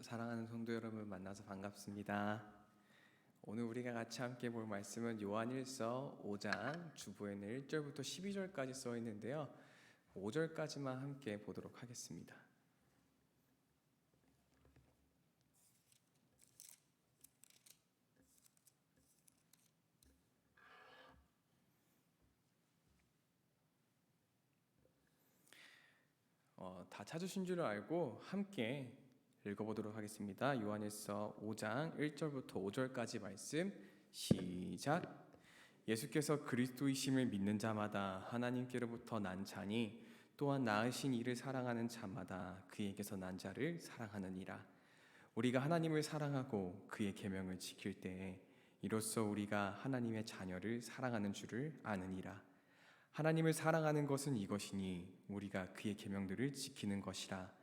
사랑하는 성도 여러분 만나서 반갑습니다. 오늘 우리가 같이 함께 볼 말씀은 요한일서 5장 주보에는 1절부터 12절까지 써 있는데요. 5절까지만 함께 보도록 하겠습니다. 다 찾으신 줄 알고 함께 읽어보도록 하겠습니다. 요한일서 5장 1절부터 5절까지 말씀 시작. 예수께서 그리스도이심을 믿는 자마다 하나님께로부터 난 자니 또한 낳으신 이를 사랑하는 자마다 그에게서 난 자를 사랑하느니라. 우리가 하나님을 사랑하고 그의 계명을 지킬 때에 이로써 우리가 하나님의 자녀를 사랑하는 줄을 아느니라. 하나님을 사랑하는 것은 이것이니 우리가 그의 계명들을 지키는 것이라.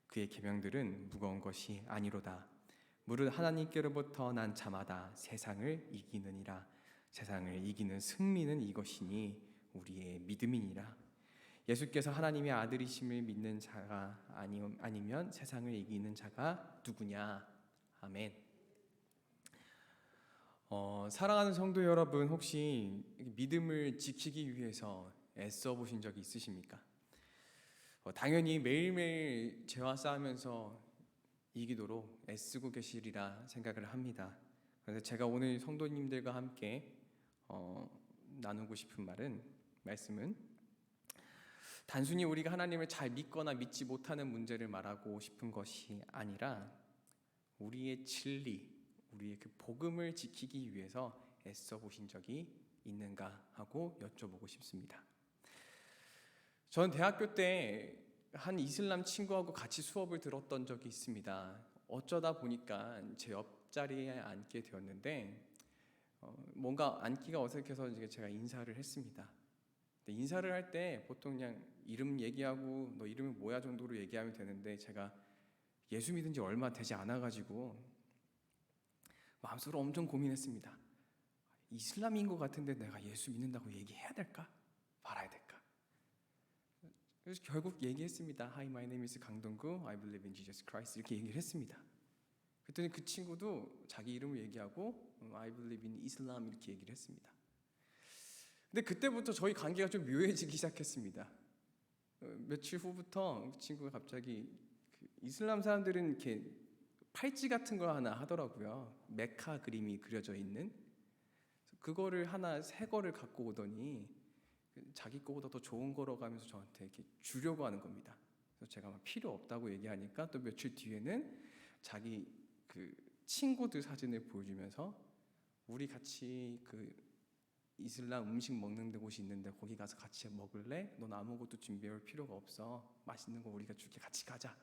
그의 계명들은 무거운 것이 아니로다. 무릇 하나님께로부터 난 자마다 세상을 이기느니라. 세상을 이기는 승리는 이것이니 우리의 믿음이니라. 예수께서 하나님의 아들이심을 믿는 자가 아니면 세상을 이기는 자가 누구냐? 아멘. 사랑하는 성도 여러분, 혹시 믿음을 지키기 위해서 애써 보신 적이 있으십니까? 당연히 매일매일 죄와 싸우면서 이기도록 애쓰고 계시리라 생각을 합니다. 그래서 제가 오늘 성도님들과 함께 나누고 싶은 말씀은 단순히 우리가 하나님을 잘 믿거나 믿지 못하는 문제를 말하고 싶은 것이 아니라 우리의 진리, 우리의 그 복음을 지키기 위해서 애써 보신 적이 있는가 하고 여쭤보고 싶습니다. 저는 대학교 때 한 이슬람 친구하고 같이 수업을 들었던 적이 있습니다. 어쩌다 보니까 제 옆자리에 앉게 되었는데 뭔가 앉기가 어색해서 제가 인사를 했습니다. 근데 인사를 할 때 보통 그냥 이름 얘기하고 너 이름이 뭐야 정도로 얘기하면 되는데 제가 예수 믿은 지 얼마 되지 않아가지고 마음속으로 엄청 고민했습니다. 이슬람인 것 같은데 내가 예수 믿는다고 얘기해야 될까? 말아야 될까? 그래서 결국 얘기했습니다. Hi, my name is 강동구. I believe in Jesus Christ. 이렇게 얘기를 했습니다. 그랬더니 그 친구도 자기 이름을 얘기하고 I believe in Islam 이렇게 얘기를 했습니다. 근데 그때부터 저희 관계가 좀 묘해지기 시작했습니다. 며칠 후부터 그 친구가 갑자기 이슬람 사람들은 이렇게 팔찌 같은 거 하나 하더라고요. 메카 그림이 그려져 있는 그거를 하나 새 거를 갖고 오더니 자기 거보다 더 좋은 거라고 하면서 저한테 이렇게 주려고 하는 겁니다. 그래서 제가 막 필요 없다고 얘기하니까 또 며칠 뒤에는 자기 그 친구들 사진을 보여주면서 우리 같이 그 이슬람 음식 먹는 데 곳이 있는데 거기 가서 같이 먹을래? 넌 아무것도 준비할 필요가 없어. 맛있는 거 우리가 줄게. 같이 가자.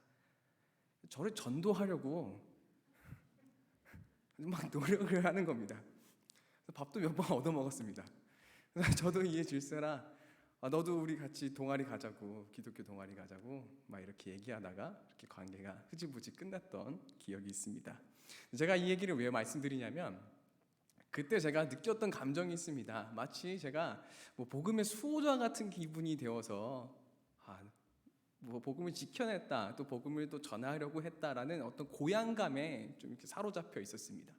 저를 전도하려고 막 노력을 하는 겁니다. 밥도 몇 번 얻어 먹었습니다. 저도 이해 질세라 너도 우리 같이 동아리 가자고, 기독교 동아리 가자고 막 이렇게 얘기하다가 이렇게 관계가 흐지부지 끝났던 기억이 있습니다. 제가 이 얘기를 왜 말씀드리냐면 그때 제가 느꼈던 감정이 있습니다. 마치 제가 복음의 수호자 같은 기분이 되어서 복음을 지켜냈다, 또 복음을 또 전하려고 했다라는 어떤 고향감에 좀 이렇게 사로잡혀 있었습니다.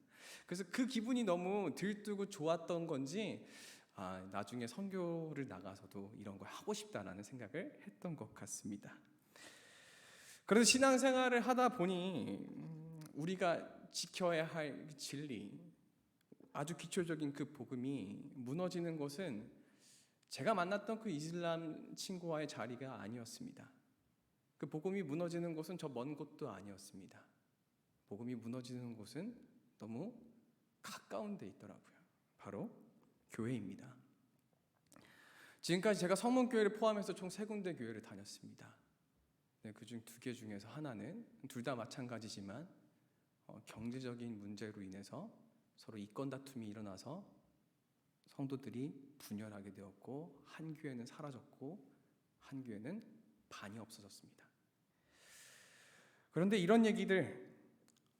그래서 그 기분이 너무 들뜨고 좋았던 건지 나중에 선교를 나가서도 이런 걸 하고 싶다라는 생각을 했던 것 같습니다. 그래서 신앙생활을 하다 보니 우리가 지켜야 할 진리, 아주 기초적인 그 복음이 무너지는 것은 제가 만났던 그 이슬람 친구와의 자리가 아니었습니다. 그 복음이 무너지는 곳은 저 먼 곳도 아니었습니다. 복음이 무너지는 곳은 너무 가까운 데 있더라고요. 바로 교회입니다. 지금까지 제가 성문교회를 포함해서 총 3군데 교회를 다녔습니다. 그중 2개 중에서 하나는 둘 다 마찬가지지만 경제적인 문제로 인해서 서로 이권 다툼이 일어나서 성도들이 분열하게 되었고 한 교회는 사라졌고 한 교회는 반이 없어졌습니다. 그런데 이런 얘기들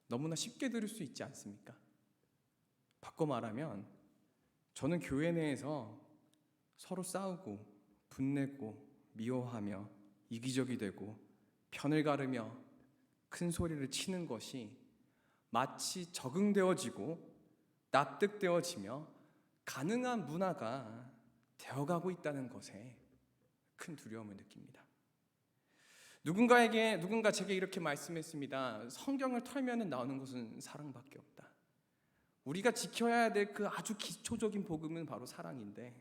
너무나 쉽게 들을 수 있지 않습니까? 바꿔 말하면 저는 교회 내에서 서로 싸우고 분내고 미워하며 이기적이 되고 편을 가르며 큰 소리를 치는 것이 마치 적응되어지고 납득되어지며 가능한 문화가 되어가고 있다는 것에 큰 두려움을 느낍니다. 누군가 제게 이렇게 말씀했습니다. 성경을 털면 나오는 것은 사랑밖에 없다. 우리가 지켜야 될 그 아주 기초적인 복음은 바로 사랑인데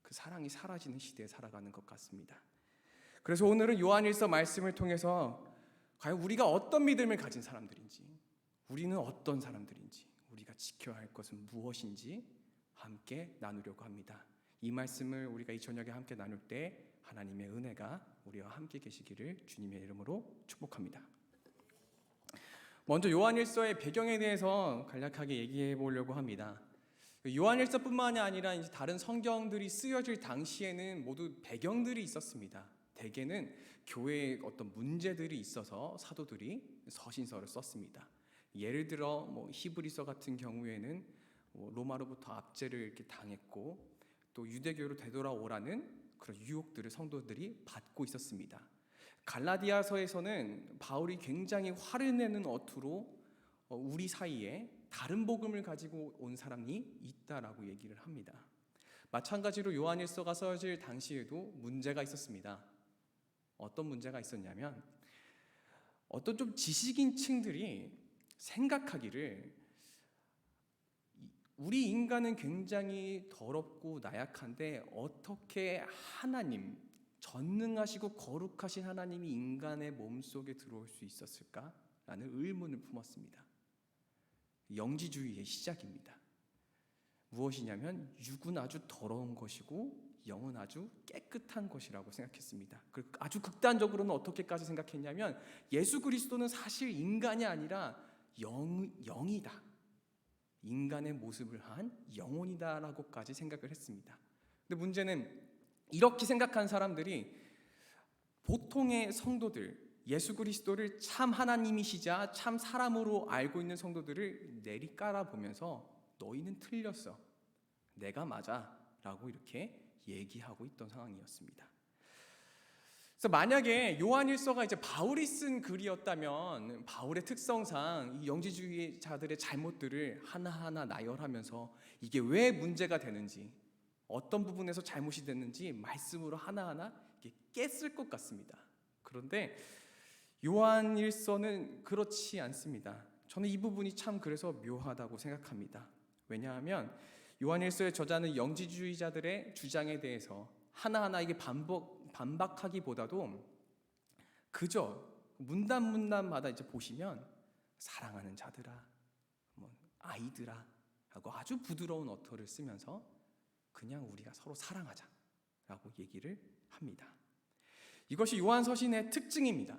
그 사랑이 사라지는 시대에 살아가는 것 같습니다. 그래서 오늘은 요한일서 말씀을 통해서 과연 우리가 어떤 믿음을 가진 사람들인지, 우리는 어떤 사람들인지, 우리가 지켜야 할 것은 무엇인지 함께 나누려고 합니다. 이 말씀을 우리가 이 저녁에 함께 나눌 때 하나님의 은혜가 우리와 함께 계시기를 주님의 이름으로 축복합니다. 먼저 요한일서의 배경에 대해서 간략하게 얘기해 보려고 합니다. 요한일서뿐만이 아니라 이제 다른 성경들이 쓰여질 당시에는 모두 배경들이 있었습니다. 대개는 교회에 어떤 문제들이 있어서 사도들이 서신서를 썼습니다. 예를 들어 히브리서 같은 경우에는 로마로부터 압제를 이렇게 당했고 또 유대교로 되돌아오라는 그런 유혹들을 성도들이 받고 있었습니다. 갈라디아서에서는 바울이 굉장히 화를 내는 어투로 우리 사이에 다른 복음을 가지고 온 사람이 있다라고 얘기를 합니다. 마찬가지로 요한일서가 써질 당시에도 문제가 있었습니다. 어떤 문제가 있었냐면 어떤 좀 지식인층들이 생각하기를 우리 인간은 굉장히 더럽고 나약한데 어떻게 하나님, 전능하시고 거룩하신 하나님이 인간의 몸속에 들어올 수 있었을까라는 의문을 품었습니다. 영지주의의 시작입니다. 무엇이냐면 육은 아주 더러운 것이고 영은 아주 깨끗한 것이라고 생각했습니다. 아주 극단적으로는 어떻게까지 생각했냐면 예수 그리스도는 사실 인간이 아니라 영이다. 인간의 모습을 한 영혼이다라고까지 생각을 했습니다. 근데 문제는 이렇게 생각한 사람들이 보통의 성도들, 예수 그리스도를 참 하나님이시자 참 사람으로 알고 있는 성도들을 내리깔아 보면서 너희는 틀렸어, 내가 맞아 라고 이렇게 얘기하고 있던 상황이었습니다. 그래서 만약에 요한일서가 이제 바울이 쓴 글이었다면 바울의 특성상 이 영지주의자들의 잘못들을 하나하나 나열하면서 이게 왜 문제가 되는지, 어떤 부분에서 잘못이 됐는지 말씀으로 하나하나 깼을 것 같습니다. 그런데 요한일서는 그렇지 않습니다. 저는 이 부분이 참 그래서 묘하다고 생각합니다. 왜냐하면 요한일서의 저자는 영지주의자들의 주장에 대해서 하나하나 이게 반박하기보다도 그저 문단마다 이제 보시면 사랑하는 자들아, 아이들아 하고 아주 부드러운 어투를 쓰면서 그냥 우리가 서로 사랑하자라고 얘기를 합니다. 이것이 요한 서신의 특징입니다.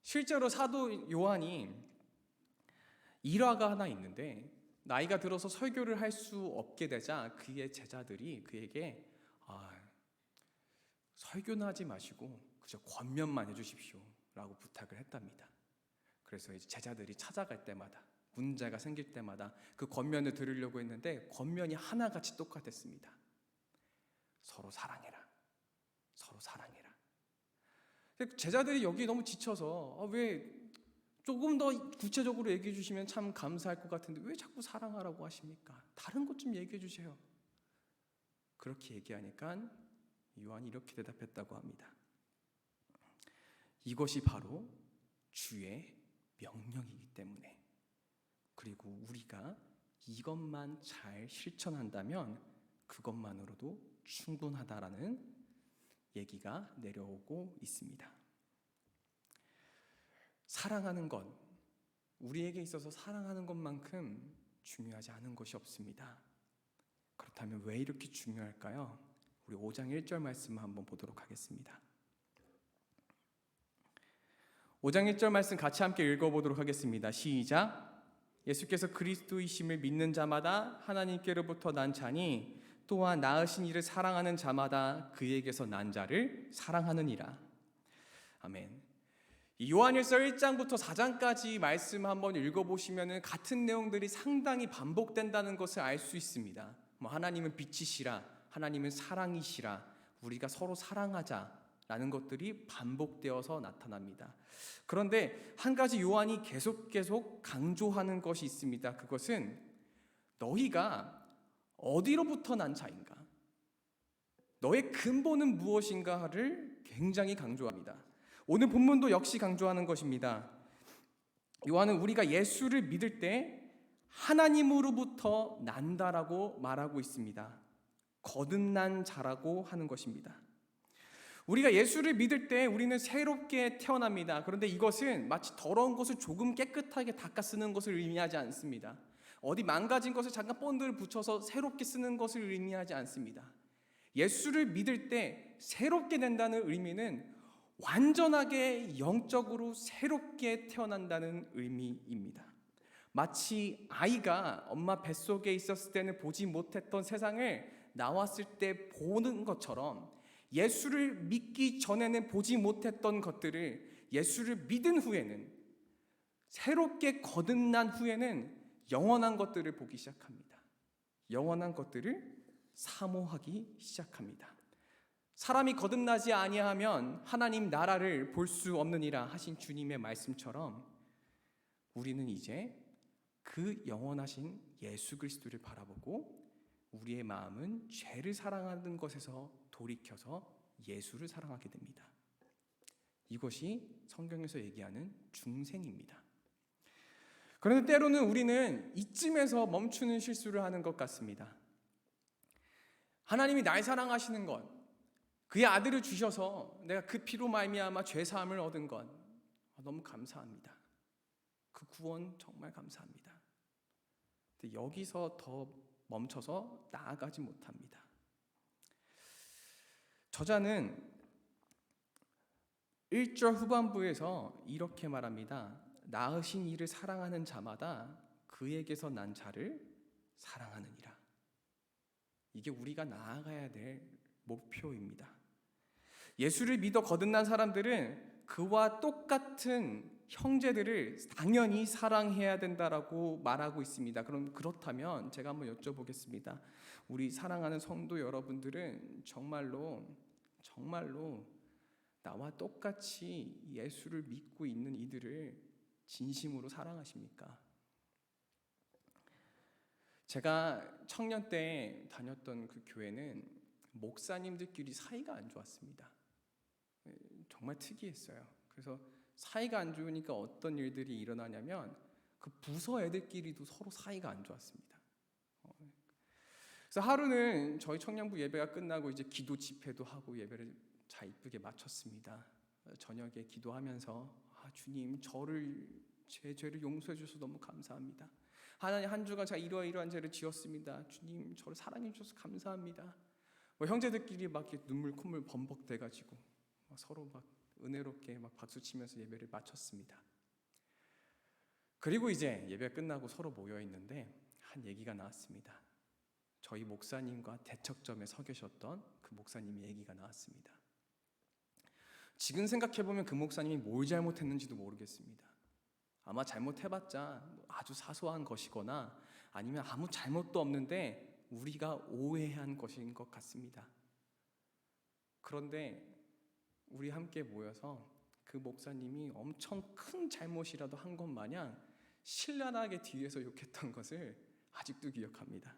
실제로 사도 요한이 일화가 하나 있는데 나이가 들어서 설교를 할 수 없게 되자 그의 제자들이 그에게 설교는 하지 마시고 그저 권면만 해주십시오 라고 부탁을 했답니다. 그래서 이제 제자들이 찾아갈 때마다 문제가 생길 때마다 그 권면을 들으려고 했는데 권면이 하나같이 똑같았습니다. 서로 사랑해라, 서로 사랑해라. 제자들이 여기 너무 지쳐서 왜 조금 더 구체적으로 얘기해 주시면 참 감사할 것 같은데 왜 자꾸 사랑하라고 하십니까? 다른 것 좀 얘기해 주세요. 그렇게 얘기하니까 요한이 이렇게 대답했다고 합니다. 이것이 바로 주의 명령이기 때문에, 그리고 우리가 이것만 잘 실천한다면 그것만으로도 충분하다라는 얘기가 내려오고 있습니다. 사랑하는 것, 우리에게 있어서 사랑하는 것만큼 중요하지 않은 것이 없습니다. 그렇다면 왜 이렇게 중요할까요? 우리 5장 1절 말씀 한번 보도록 하겠습니다. 5장 1절 말씀 같이 함께 읽어보도록 하겠습니다. 시작. 예수께서 그리스도이심을 믿는 자마다 하나님께로부터 난 자니 또한 낳으신 이를 사랑하는 자마다 그에게서 난 자를 사랑하느니라. 아멘. 요한일서 1장부터 4장까지 말씀 한번 읽어보시면 같은 내용들이 상당히 반복된다는 것을 알 수 있습니다. 하나님은 빛이시라, 하나님은 사랑이시라, 우리가 서로 사랑하자라는 라는 것들이 반복되어서 나타납니다. 그런데 한 가지 요한이 계속 강조하는 것이 있습니다. 그것은 너희가 어디로부터 난 자인가? 너의 근본은 무엇인가를 굉장히 강조합니다. 오늘 본문도 역시 강조하는 것입니다. 요한은 우리가 예수를 믿을 때 하나님으로부터 난다라고 말하고 있습니다. 거듭난 자라고 하는 것입니다. 우리가 예수를 믿을 때 우리는 새롭게 태어납니다. 그런데 이것은 마치 더러운 것을 조금 깨끗하게 닦아 쓰는 것을 의미하지 않습니다. 어디 망가진 것을 잠깐 본드를 붙여서 새롭게 쓰는 것을 의미하지 않습니다. 예수를 믿을 때 새롭게 된다는 의미는 완전하게 영적으로 새롭게 태어난다는 의미입니다. 마치 아이가 엄마 뱃속에 있었을 때는 보지 못했던 세상을 나왔을 때 보는 것처럼 예수를 믿기 전에는 보지 못했던 것들을 예수를 믿은 후에는, 새롭게 거듭난 후에는 영원한 것들을 보기 시작합니다. 영원한 것들을 사모하기 시작합니다. 사람이 거듭나지 아니하면 하나님 나라를 볼 수 없느니라 하신 주님의 말씀처럼 우리는 이제 그 영원하신 예수 그리스도를 바라보고 우리의 마음은 죄를 사랑하는 것에서 돌이켜서 예수를 사랑하게 됩니다. 이것이 성경에서 얘기하는 중생입니다. 그런데 때로는 우리는 이쯤에서 멈추는 실수를 하는 것 같습니다. 하나님이 날 사랑하시는 것, 그의 아들을 주셔서 내가 그 피로 말미암아 죄 사함을 얻은 것 너무 감사합니다. 그 구원 정말 감사합니다. 근데 여기서 더 멈춰서 나아가지 못합니다. 저자는 1절 후반부에서 이렇게 말합니다. 낳으신 이를 사랑하는 자마다 그에게서 난 자를 사랑하느니라. 이게 우리가 나아가야 될 목표입니다. 예수를 믿어 거듭난 사람들은 그와 똑같은 형제들을 당연히 사랑해야 된다라고 말하고 있습니다. 그렇다면 제가 한번 여쭤보겠습니다. 우리 사랑하는 성도 여러분들은 정말로 나와 똑같이 예수를 믿고 있는 이들을 진심으로 사랑하십니까? 제가 청년 때 다녔던 그 교회는 목사님들끼리 사이가 안 좋았습니다. 정말 특이했어요. 그래서 사이가 안 좋으니까 어떤 일들이 일어나냐면 그 부서 애들끼리도 서로 사이가 안 좋았습니다. 그래서 하루는 저희 청년부 예배가 끝나고 이제 기도 집회도 하고 예배를 잘 이쁘게 마쳤습니다. 저녁에 기도하면서 주님 제 죄를 용서해 주셔서 너무 감사합니다. 하나님 한 주간 제가 이러한 죄를 지었습니다. 주님 저를 사랑해 주셔서 감사합니다. 형제들끼리 막 눈물 콧물 범벅돼가지고 서로 막 은혜롭게 막 박수치면서 예배를 마쳤습니다. 그리고 이제 예배 끝나고 서로 모여 있는데 한 얘기가 나왔습니다. 저희 목사님과 대척점에 서 계셨던 그 목사님 얘기가 나왔습니다. 지금 생각해보면 그 목사님이 뭘 잘못했는지도 모르겠습니다. 아마 잘못해봤자 아주 사소한 것이거나 아니면 아무 잘못도 없는데 우리가 오해한 것인 것 같습니다. 그런데 우리 함께 모여서 그 목사님이 엄청 큰 잘못이라도 한 것 마냥 신랄하게 뒤에서 욕했던 것을 아직도 기억합니다.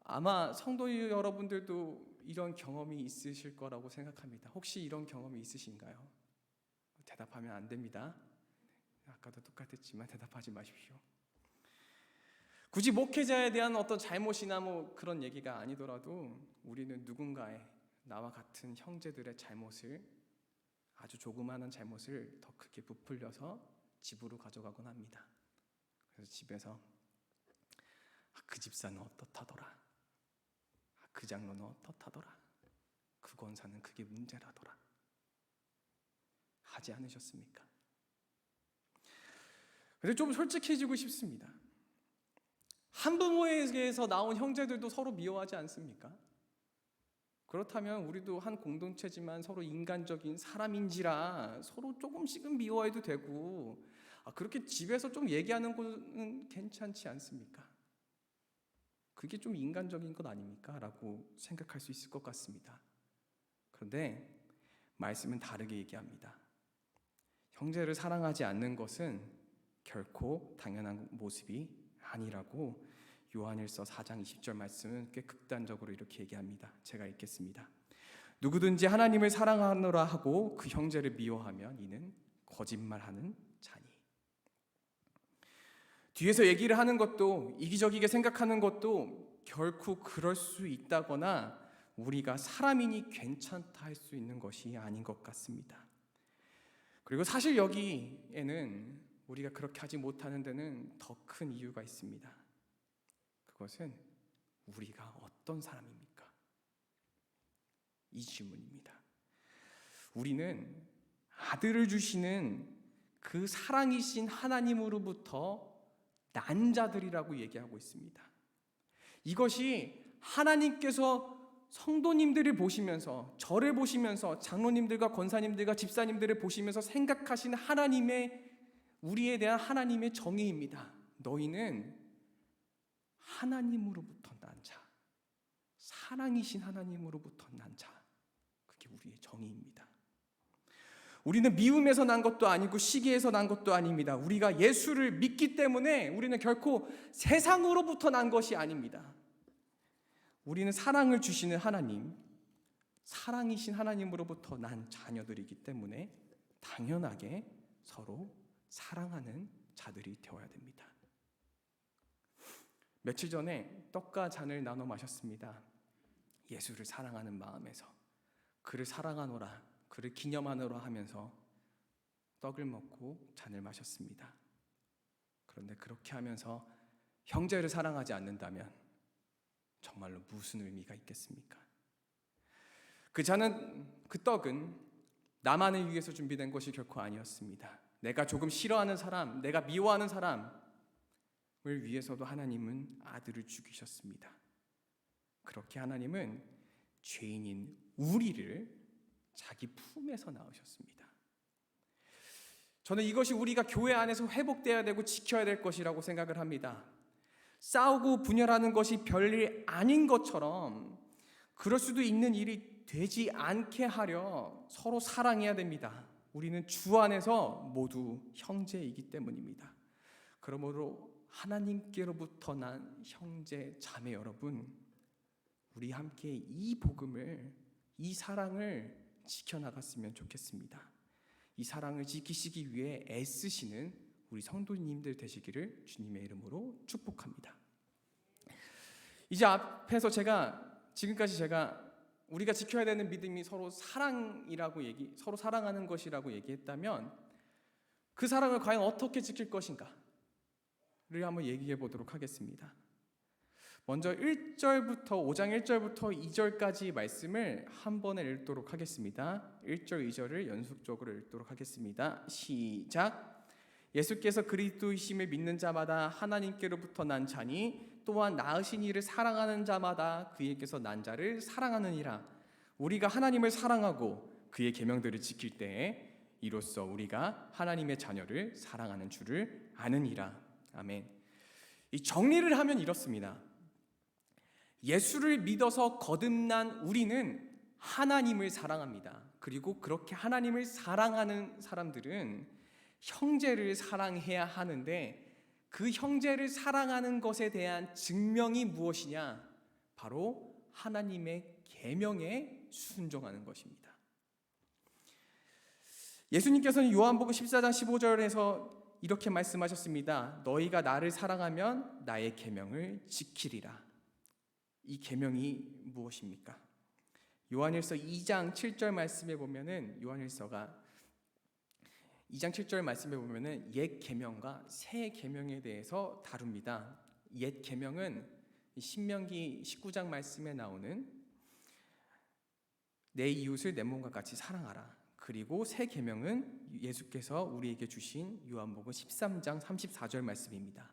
아마 성도 여러분들도 이런 경험이 있으실 거라고 생각합니다. 혹시 이런 경험이 있으신가요? 대답하면 안 됩니다. 아까도 똑같았지만 대답하지 마십시오. 굳이 목회자에 대한 어떤 잘못이나 그런 얘기가 아니더라도 우리는 누군가의 나와 같은 형제들의 잘못을, 아주 조그마한 잘못을 더 크게 부풀려서 집으로 가져가곤 합니다. 그래서 집에서 그 집사는 어떻다더라, 그 장로는 어떻다더라, 그 권사는 그게 문제라더라 하지 않으셨습니까? 그래서 좀 솔직해지고 싶습니다. 한부모에게서 나온 형제들도 서로 미워하지 않습니까? 그렇다면 우리도 한 공동체지만 서로 인간적인 사람인지라 서로 조금씩은 미워해도 되고, 그렇게 집에서 좀 얘기하는 거는 괜찮지 않습니까? 그게 좀 인간적인 것 아닙니까? 라고 생각할 수 있을 것 같습니다. 그런데 말씀은 다르게 얘기합니다. 형제를 사랑하지 않는 것은 결코 당연한 모습이 아니라고 요한일서 4장 20절 말씀은 꽤 극단적으로 이렇게 얘기합니다. 제가 읽겠습니다. 누구든지 하나님을 사랑하노라 하고 그 형제를 미워하면 이는 거짓말하는 자니. 뒤에서 얘기를 하는 것도, 이기적이게 생각하는 것도 결코 그럴 수 있다거나 우리가 사람이니 괜찮다 할 수 있는 것이 아닌 것 같습니다. 그리고 사실 여기에는 우리가 그렇게 하지 못하는 데는 더 큰 이유가 있습니다. 그것은 우리가 어떤 사람입니까? 이 질문입니다. 우리는 아들을 주시는 그 사랑이신 하나님으로부터 난 자들이라고 얘기하고 있습니다. 이것이 하나님께서 성도님들을 보시면서, 저를 보시면서, 장로님들과 권사님들과 집사님들을 보시면서 생각하시는 우리에 대한 하나님의 정의입니다. 너희는 하나님으로부터 난 자, 사랑이신 하나님으로부터 난 자, 그게 우리의 정의입니다. 우리는 미움에서 난 것도 아니고 시기에서 난 것도 아닙니다. 우리가 예수를 믿기 때문에 우리는 결코 세상으로부터 난 것이 아닙니다. 우리는 사랑을 주시는 하나님, 사랑이신 하나님으로부터 난 자녀들이기 때문에 당연하게 서로 사랑하는 자들이 되어야 됩니다. 며칠 전에 떡과 잔을 나눠 마셨습니다. 예수를 사랑하는 마음에서 그를 사랑하노라, 그를 기념하노라 하면서 떡을 먹고 잔을 마셨습니다. 그런데 그렇게 하면서 형제를 사랑하지 않는다면 정말로 무슨 의미가 있겠습니까? 그 잔은, 그 떡은 나만을 위해서 준비된 것이 결코 아니었습니다. 내가 조금 싫어하는 사람, 내가 미워하는 사람을 위해서도 하나님은 아들을 죽이셨습니다. 그렇게 하나님은 죄인인 우리를 자기 품에서 낳으셨습니다. 저는 이것이 우리가 교회 안에서 회복되어야 되고 지켜야 될 것이라고 생각을 합니다. 싸우고 분열하는 것이 별일 아닌 것처럼 그럴 수도 있는 일이 되지 않게 하려 서로 사랑해야 됩니다. 우리는 주 안에서 모두 형제이기 때문입니다. 그러므로 하나님께로부터 난 형제 자매 여러분, 우리 함께 이 복음을, 이 사랑을 지켜나갔으면 좋겠습니다. 이 사랑을 지키시기 위해 애쓰시는 우리 성도님들 되시기를 주님의 이름으로 축복합니다. 이제 앞에서 지금까지 제가 우리가 지켜야 되는 믿음이 서로 서로 사랑하는 것이라고 얘기했다면 그 사랑을 과연 어떻게 지킬 것인가를 한번 얘기해 보도록 하겠습니다. 먼저 5장 1절부터 2절까지 말씀을 한 번에 읽도록 하겠습니다. 1절, 2절을 연속적으로 읽도록 하겠습니다. 시작. 예수께서 그리스도이심을 믿는 자마다 하나님께로부터 난 자니 또한 낳으신 이를 사랑하는 자마다 그에게서 난 자를 사랑하느니라. 우리가 하나님을 사랑하고 그의 계명들을 지킬 때에 이로써 우리가 하나님의 자녀를 사랑하는 줄을 아느니라. 아멘. 이 정리를 하면 이렇습니다. 예수를 믿어서 거듭난 우리는 하나님을 사랑합니다. 그리고 그렇게 하나님을 사랑하는 사람들은 형제를 사랑해야 하는데 그 형제를 사랑하는 것에 대한 증명이 무엇이냐? 바로 하나님의 계명에 순종하는 것입니다. 예수님께서는 요한복음 14장 15절에서 이렇게 말씀하셨습니다. 너희가 나를 사랑하면 나의 계명을 지키리라. 이 계명이 무엇입니까? 요한일서 2장 7절 말씀에 보면은 옛 계명과 새 계명에 대해서 다룹니다. 옛 계명은 신명기 19장 말씀에 나오는 내 이웃을 내 몸과 같이 사랑하라. 그리고 새 계명은 예수께서 우리에게 주신 요한복음 13장 34절 말씀입니다.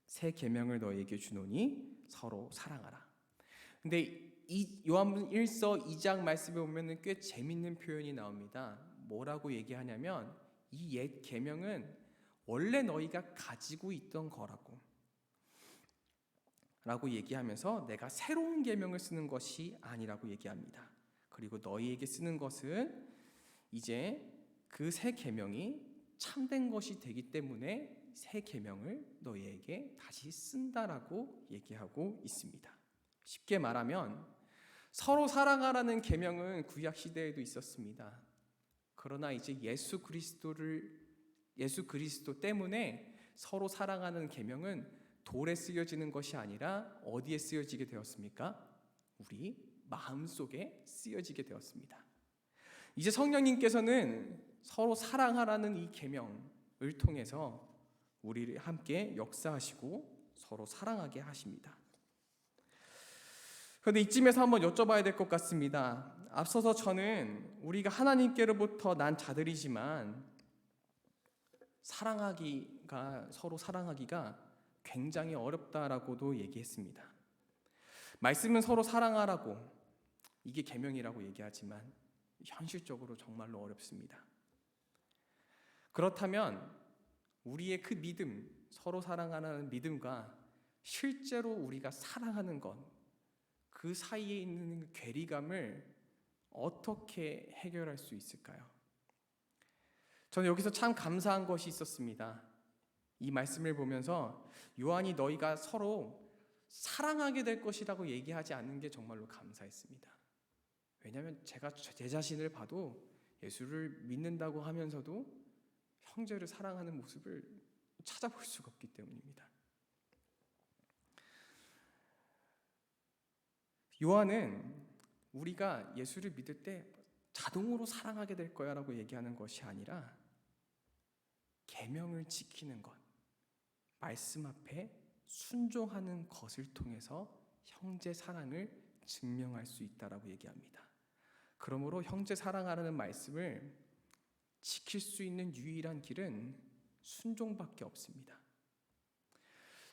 새 계명을 너희에게 주노니 서로 사랑하라. 근데 이 요한복음 1서 2장 말씀에 보면은 꽤 재밌는 표현이 나옵니다. 뭐라고 얘기하냐면 이 옛 계명은 원래 너희가 가지고 있던 거라고 얘기하면서 내가 새로운 계명을 쓰는 것이 아니라고 얘기합니다. 그리고 너희에게 쓰는 것은 이제 그 새 계명이 참된 것이 되기 때문에 새 계명을 너희에게 다시 쓴다라고 얘기하고 있습니다. 쉽게 말하면 서로 사랑하라는 계명은 구약 시대에도 있었습니다. 그러나 이제 예수 그리스도 때문에 서로 사랑하는 계명은 돌에 쓰여지는 것이 아니라 어디에 쓰여지게 되었습니까? 우리 마음속에 쓰여지게 되었습니다. 이제 성령님께서는 서로 사랑하라는 이 계명을 통해서 우리를 함께 역사하시고 서로 사랑하게 하십니다. 그런데 이쯤에서 한번 여쭤봐야 될 것 같습니다. 앞서서 저는 우리가 하나님께로부터 난 자들이지만 서로 사랑하기가 굉장히 어렵다라고도 얘기했습니다. 말씀은 서로 사랑하라고, 이게 계명이라고 얘기하지만 현실적으로 정말로 어렵습니다. 그렇다면 우리의 그 믿음, 서로 사랑하는 믿음과 실제로 우리가 사랑하는 것, 그 사이에 있는 괴리감을 어떻게 해결할 수 있을까요? 저는 여기서 참 감사한 것이 있었습니다. 이 말씀을 보면서 요한이 너희가 서로 사랑하게 될 것이라고 얘기하지 않는 게 정말로 감사했습니다. 왜냐하면 제가 제 자신을 봐도 예수를 믿는다고 하면서도 형제를 사랑하는 모습을 찾아볼 수가 없기 때문입니다. 요한은 우리가 예수를 믿을 때 자동으로 사랑하게 될 거야 라고 얘기하는 것이 아니라 계명을 지키는 것, 말씀 앞에 순종하는 것을 통해서 형제 사랑을 증명할 수 있다라고 얘기합니다. 그러므로 형제 사랑하라는 말씀을 지킬 수 있는 유일한 길은 순종밖에 없습니다.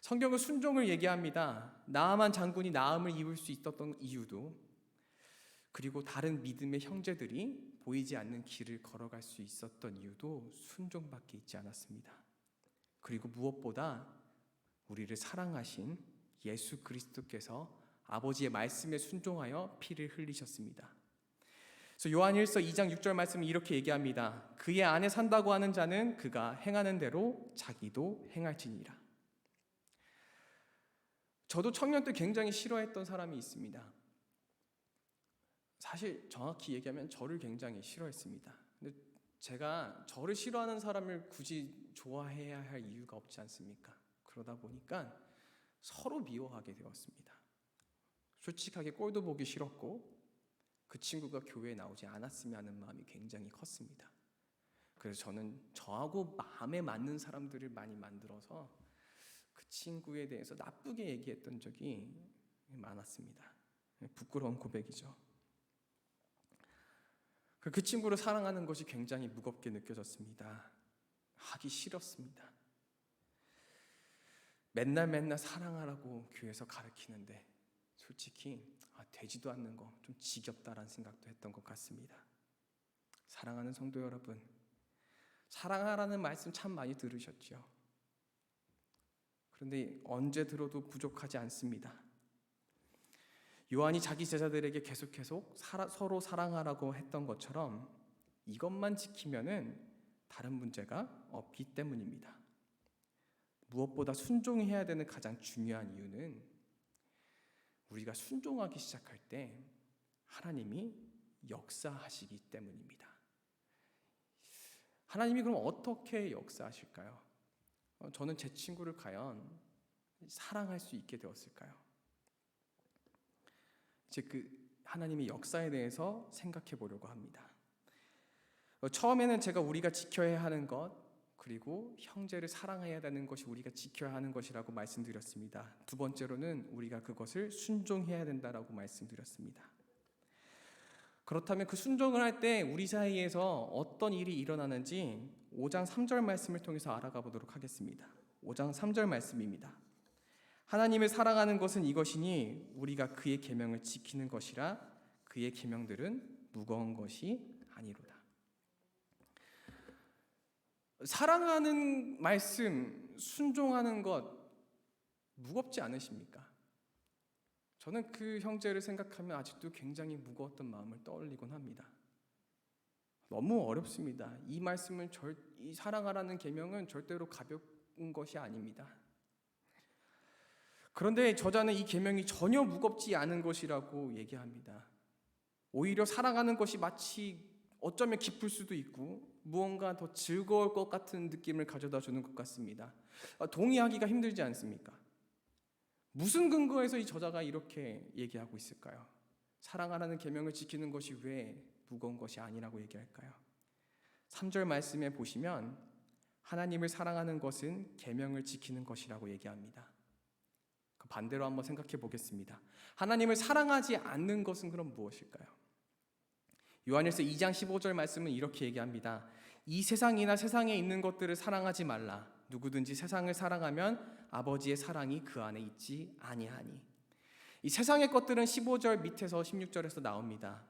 성경은 순종을 얘기합니다. 나아만 장군이 나음을 입을 수 있었던 이유도, 그리고 다른 믿음의 형제들이 보이지 않는 길을 걸어갈 수 있었던 이유도 순종밖에 있지 않았습니다. 그리고 무엇보다 우리를 사랑하신 예수 그리스도께서 아버지의 말씀에 순종하여 피를 흘리셨습니다. 그래서 요한일서 2장 6절 말씀이 이렇게 얘기합니다. 그의 안에 산다고 하는 자는 그가 행하는 대로 자기도 행할지니라. 저도 청년 때 굉장히 싫어했던 사람이 있습니다. 사실 정확히 얘기하면 저를 굉장히 싫어했습니다. 근데 제가 저를 싫어하는 사람을 굳이 좋아해야 할 이유가 없지 않습니까? 그러다 보니까 서로 미워하게 되었습니다. 솔직하게 꼴도 보기 싫었고 그 친구가 교회에 나오지 않았으면 하는 마음이 굉장히 컸습니다. 그래서 저는 저하고 마음에 맞는 사람들을 많이 만들어서 그 친구에 대해서 나쁘게 얘기했던 적이 많았습니다. 부끄러운 고백이죠. 그 친구를 사랑하는 것이 굉장히 무겁게 느껴졌습니다. 하기 싫었습니다. 맨날 사랑하라고 교회에서 가르치는데 솔직히 되지도 않는 거 좀 지겹다라는 생각도 했던 것 같습니다. 사랑하는 성도 여러분, 사랑하라는 말씀 참 많이 들으셨죠? 그런데 언제 들어도 부족하지 않습니다. 요한이 자기 제자들에게 계속 서로 사랑하라고 했던 것처럼 이것만 지키면은 다른 문제가 없기 때문입니다. 무엇보다 순종해야 되는 가장 중요한 이유는 우리가 순종하기 시작할 때 하나님이 역사하시기 때문입니다. 하나님이 그럼 어떻게 역사하실까요? 저는 제 친구를 과연 사랑할 수 있게 되었을까요? 이제 그 하나님의 역사에 대해서 생각해 보려고 합니다. 처음에는 제가 우리가 지켜야 하는 것, 그리고 형제를 사랑해야 되는 것이 우리가 지켜야 하는 것이라고 말씀드렸습니다. 두 번째로는 우리가 그것을 순종해야 된다라고 말씀드렸습니다. 그렇다면 그 순종을 할 때 우리 사이에서 어떤 일이 일어나는지 5장 3절 말씀을 통해서 알아가 보도록 하겠습니다. 5장 3절 말씀입니다. 하나님을 사랑하는 것은 이것이니 우리가 그의 계명을 지키는 것이라 그의 계명들은 무거운 것이 아니로다. 사랑하는 말씀, 순종하는 것 무겁지 않으십니까? 저는 그 형제를 생각하면 아직도 굉장히 무거웠던 마음을 떠올리곤 합니다. 너무 어렵습니다. 이 말씀은 이 사랑하라는 계명은 절대로 가벼운 것이 아닙니다. 그런데 저자는 이 계명이 전혀 무겁지 않은 것이라고 얘기합니다. 오히려 사랑하는 것이 마치 어쩌면 기쁠 수도 있고 무언가 더 즐거울 것 같은 느낌을 가져다 주는 것 같습니다. 동의하기가 힘들지 않습니까? 무슨 근거에서 이 저자가 이렇게 얘기하고 있을까요? 사랑하라는 계명을 지키는 것이 왜 무거운 것이 아니라고 얘기할까요? 3절 말씀에 보시면 하나님을 사랑하는 것은 계명을 지키는 것이라고 얘기합니다. 그 반대로 한번 생각해 보겠습니다. 하나님을 사랑하지 않는 것은 그럼 무엇일까요? 요한일서 2장 15절 말씀은 이렇게 얘기합니다. 이 세상이나 세상에 있는 것들을 사랑하지 말라. 누구든지 세상을 사랑하면 아버지의 사랑이 그 안에 있지 아니하니. 이 세상의 것들은 15절 밑에서 16절에서 나옵니다.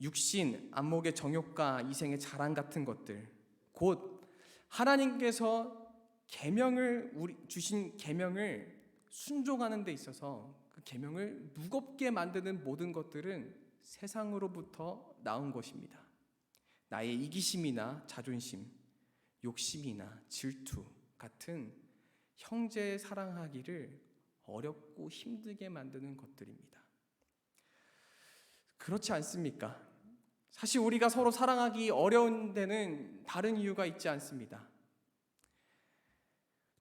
육신, 안목의 정욕과 이생의 자랑 같은 것들, 곧 하나님께서 주신 계명을 순종하는 데 있어서 그 계명을 무겁게 만드는 모든 것들은 세상으로부터 나온 것입니다. 나의 이기심이나 자존심, 욕심이나 질투 같은 형제 사랑하기를 어렵고 힘들게 만드는 것들입니다. 그렇지 않습니까? 사실 우리가 서로 사랑하기 어려운 데는 다른 이유가 있지 않습니다.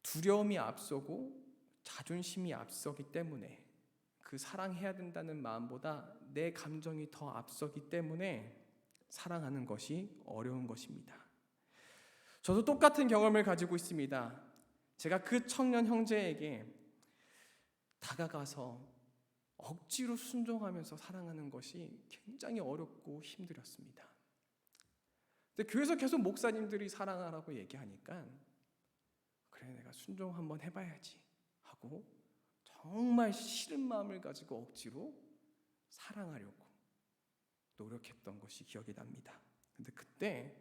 두려움이 앞서고 자존심이 앞서기 때문에, 그 사랑해야 된다는 마음보다 내 감정이 더 앞서기 때문에 사랑하는 것이 어려운 것입니다. 저도 똑같은 경험을 가지고 있습니다. 제가 그 청년 형제에게 다가가서 억지로 순종하면서 사랑하는 것이 굉장히 어렵고 힘들었습니다. 근데 교회에서 계속 목사님들이 사랑하라고 얘기하니까 그래, 내가 순종 한번 해봐야지 하고 정말 싫은 마음을 가지고 억지로 사랑하려고 노력했던 것이 기억이 납니다. 근데 그때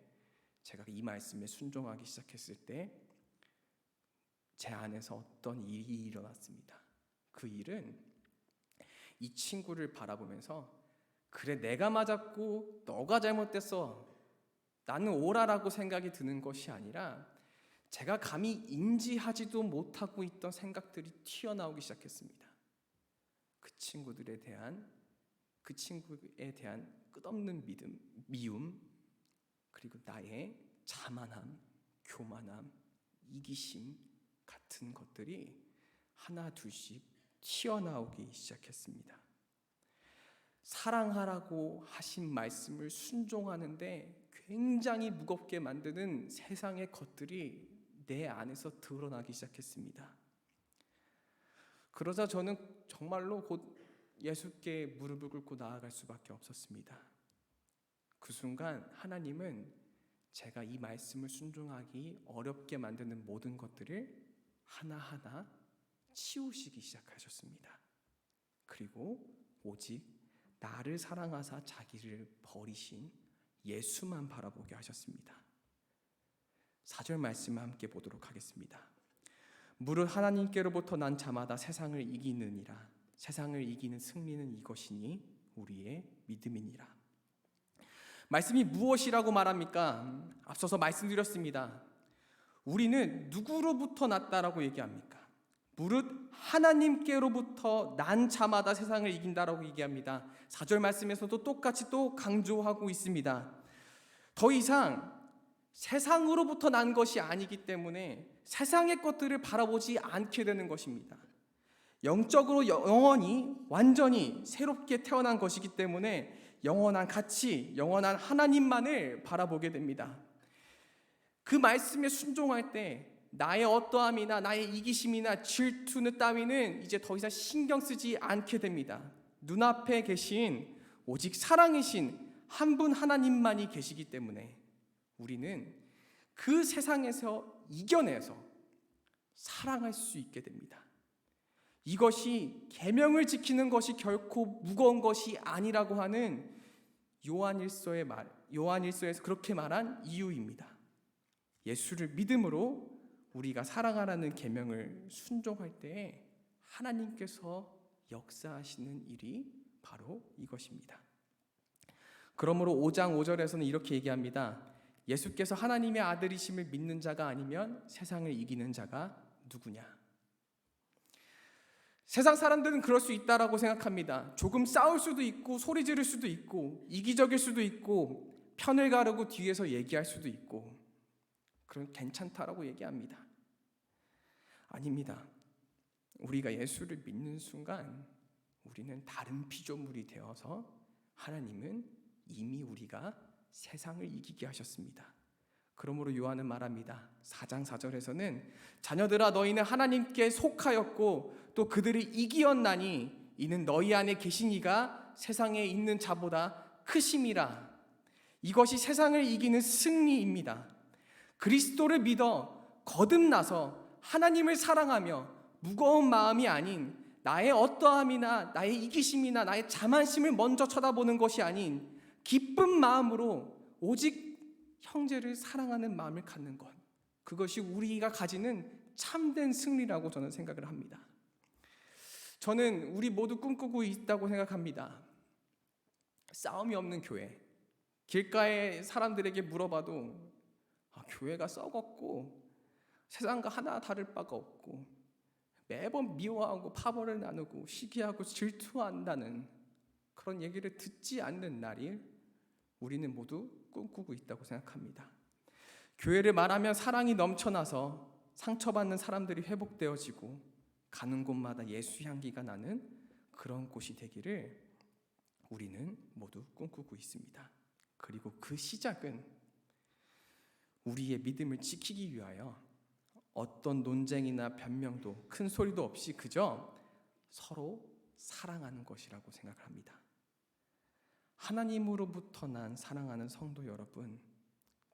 제가 이 말씀에 순종하기 시작했을 때 제 안에서 어떤 일이 일어났습니다. 그 일은 이 친구를 바라보면서 그래, 내가 맞았고 너가 잘못됐어, 나는 옳아라고 생각이 드는 것이 아니라 제가 감히 인지하지도 못하고 있던 생각들이 튀어나오기 시작했습니다. 그 친구에 대한 끝없는 미움, 그리고 나의 자만함, 교만함, 이기심 같은 것들이 하나 둘씩 튀어나오기 시작했습니다. 사랑하라고 하신 말씀을 순종하는데 굉장히 무겁게 만드는 세상의 것들이 내 안에서 드러나기 시작했습니다. 그러자 저는 정말로 곧 예수께 무릎을 꿇고 나아갈 수밖에 없었습니다. 그 순간 하나님은 제가 이 말씀을 순종하기 어렵게 만드는 모든 것들을 하나하나 치우시기 시작하셨습니다. 그리고 오직 나를 사랑하사 자기를 버리신 예수만 바라보게 하셨습니다. 4절 말씀을 함께 보도록 하겠습니다. 무릇 하나님께로부터 난 자마다 세상을 이기느니라. 세상을 이기는 승리는 이것이니 우리의 믿음이니라. 말씀이 무엇이라고 말합니까? 앞서서 말씀드렸습니다. 우리는 누구로부터 났다라고 얘기합니까? 무릇 하나님께로부터 난 자마다 세상을 이긴다라고 얘기합니다. 4절 말씀에서도 똑같이 또 강조하고 있습니다. 더 이상 세상으로부터 난 것이 아니기 때문에 세상의 것들을 바라보지 않게 되는 것입니다. 영적으로 영원히 완전히 새롭게 태어난 것이기 때문에 영원한 가치, 영원한 하나님만을 바라보게 됩니다. 그 말씀에 순종할 때 나의 어떠함이나 나의 이기심이나 질투는 따위는 이제 더 이상 신경 쓰지 않게 됩니다. 눈앞에 계신 오직 사랑이신 한 분 하나님만이 계시기 때문에 우리는 그 세상에서 이겨내서 사랑할 수 있게 됩니다. 이것이 계명을 지키는 것이 결코 무거운 것이 아니라고 하는 요한일서에서 그렇게 말한 이유입니다. 예수를 믿음으로 우리가 사랑하라는 계명을 순종할 때에 하나님께서 역사하시는 일이 바로 이것입니다. 그러므로 5장 5절에서는 이렇게 얘기합니다. 예수께서 하나님의 아들이심을 믿는 자가 아니면 세상을 이기는 자가 누구냐? 세상 사람들은 그럴 수 있다라고 생각합니다. 조금 싸울 수도 있고 소리 지를 수도 있고 이기적일 수도 있고 편을 가르고 뒤에서 얘기할 수도 있고 그럼 괜찮다라고 얘기합니다. 아닙니다. 우리가 예수를 믿는 순간 우리는 다른 피조물이 되어서 하나님은 이미 우리가 세상을 이기게 하셨습니다. 그러므로 요한은 말합니다. 4장 4절에서는 자녀들아 너희는 하나님께 속하였고 또 그들을 이기었나니 이는 너희 안에 계신 이가 세상에 있는 자보다 크심이라. 이것이 세상을 이기는 승리입니다. 그리스도를 믿어 거듭나서 하나님을 사랑하며 무거운 마음이 아닌 나의 어떠함이나 나의 이기심이나 나의 자만심을 먼저 쳐다보는 것이 아닌 기쁜 마음으로 오직 형제를 사랑하는 마음을 갖는 것, 그것이 우리가 가지는 참된 승리라고 저는 생각을 합니다. 저는 우리 모두 꿈꾸고 있다고 생각합니다. 싸움이 없는 교회. 길가에 사람들에게 물어봐도 교회가 썩었고 세상과 하나 다를 바가 없고 매번 미워하고 파벌을 나누고 시기하고 질투한다는 그런 얘기를 듣지 않는 날이 우리는 모두 꿈꾸고 있다고 생각합니다. 교회를 말하면 사랑이 넘쳐나서 상처받는 사람들이 회복되어지고 가는 곳마다 예수 향기가 나는 그런 곳이 되기를 우리는 모두 꿈꾸고 있습니다. 그리고 그 시작은 우리의 믿음을 지키기 위하여 어떤 논쟁이나 변명도 큰 소리도 없이 그저 서로 사랑하는 것이라고 생각합니다. 하나님으로부터 난 사랑하는 성도 여러분,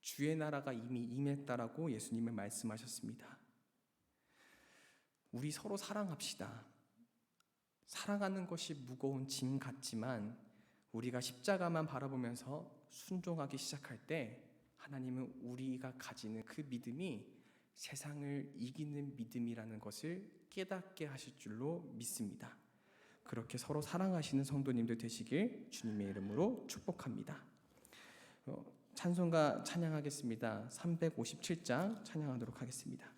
주의 나라가 이미 임했다라고 예수님은 말씀하셨습니다. 우리 서로 사랑합시다. 사랑하는 것이 무거운 짐 같지만 우리가 십자가만 바라보면서 순종하기 시작할 때 하나님은 우리가 가지는 그 믿음이 세상을 이기는 믿음이라는 것을 깨닫게 하실 줄로 믿습니다. 그렇게 서로 사랑하시는 성도님들 되시길 주님의 이름으로 축복합니다. 찬송가 찬양하겠습니다. 357장 찬양하도록 하겠습니다.